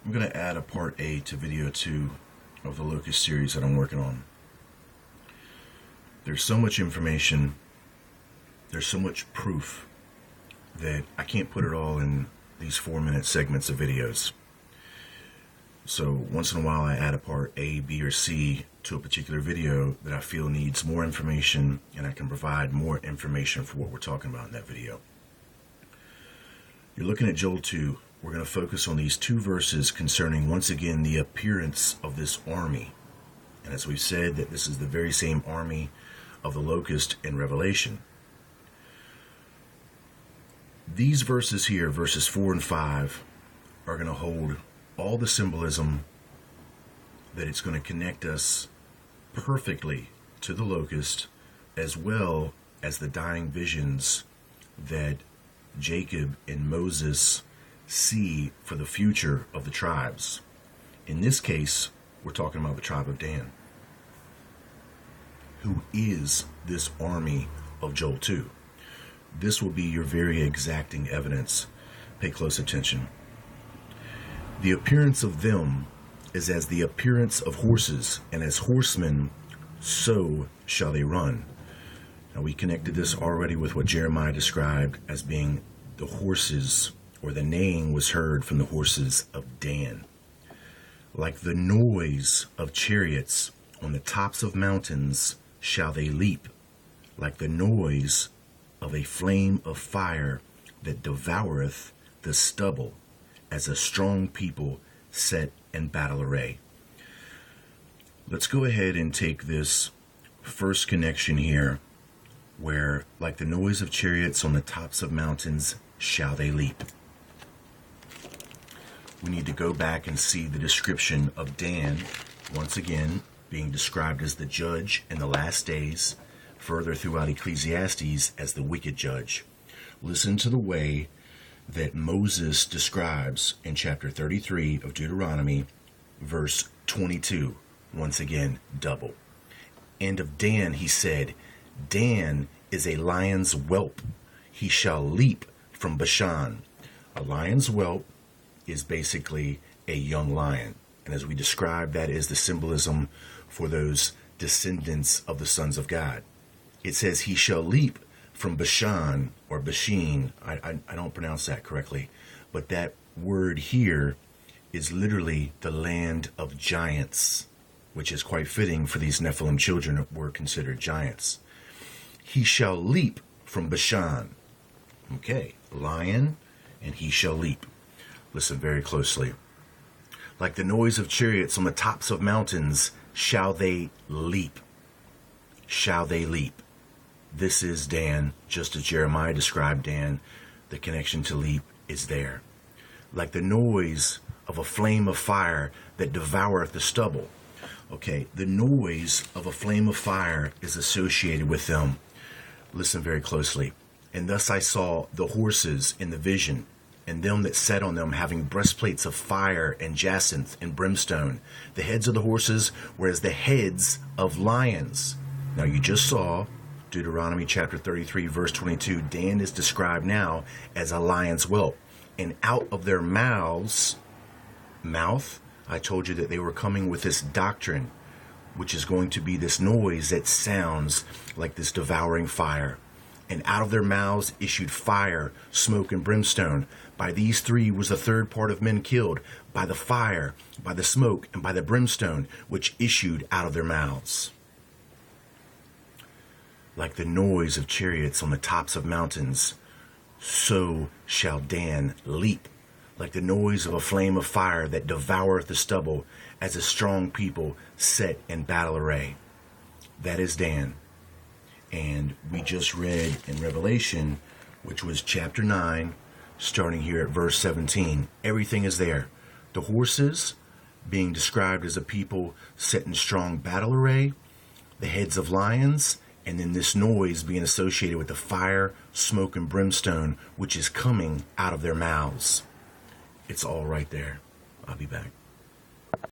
I'm going to add a part A to video 2 of the Locust series that I'm working on. There's so much information, there's so much proof that I can't put it all in these 4-minute segments of videos. So once in a while I add a part A, B, or C to a particular video that I feel needs more information, and I can provide more information for what we're talking about in that video. You're looking at Joel 2. We're going to focus on these 2 verses concerning, once again, the appearance of this army. And as we've said, that this is the very same army of the Locust in Revelation. These verses here, verses 4 and 5, are going to hold all the symbolism that it's going to connect us perfectly to the Locust, as well as the dying visions that Jacob and Moses see for the future of the tribes. In this case, we're talking about the tribe of Dan, who is this army of Joel 2. This will be your very exacting evidence. Pay close attention. The appearance of them is as the appearance of horses, and as horsemen, so shall they run. Now, we connected this already with what Jeremiah described as being the horses, or the neighing was heard from the horses of Dan. Like the noise of chariots on the tops of mountains shall they leap, like the noise of a flame of fire that devoureth the stubble, as a strong people set in battle array. Let's go ahead and take this first connection here, where like the noise of chariots on the tops of mountains shall they leap. We need to go back and see the description of Dan, once again, being described as the judge in the last days, further throughout Ecclesiastes as the wicked judge. Listen to the way that Moses describes in chapter 33 of Deuteronomy, verse 22, once again, double. And of Dan he said, Dan is a lion's whelp, he shall leap from Bashan. A lion's whelp is basically a young lion. And as we described, that is the symbolism for those descendants of the sons of God. It says he shall leap from Bashan, or Bashin. I don't pronounce that correctly, but that word here is literally the land of giants, which is quite fitting for these Nephilim children that were considered giants. He shall leap from Bashan. Okay, lion, and he shall leap. Listen very closely. Like the noise of chariots on the tops of mountains shall they leap. Shall they leap. This is Dan, just as Jeremiah described Dan. The connection to leap is there. Like the noise of a flame of fire that devoureth the stubble. Okay, the noise of a flame of fire is associated with them. Listen very closely. And thus I saw the horses in the vision, and them that sat on them having breastplates of fire and jacinth and brimstone. The heads of the horses were as the heads of lions. Now you just saw Deuteronomy chapter 33 verse 22. Dan is described now as a lion's whelp. And out of their mouth, I told you that they were coming with this doctrine, which is going to be this noise that sounds like this devouring fire. And out of their mouths issued fire, smoke, and brimstone. By these 3 was the third part of men killed, by the fire, by the smoke, and by the brimstone, which issued out of their mouths. Like the noise of chariots on the tops of mountains, so shall Dan leap. Like the noise of a flame of fire that devoureth the stubble, as a strong people set in battle array. That is Dan. And we just read in Revelation, which was chapter 9, starting here at verse 17. Everything is there. The horses being described as a people set in strong battle array, the heads of lions, and then this noise being associated with the fire, smoke, and brimstone, which is coming out of their mouths. It's all right there. I'll be back.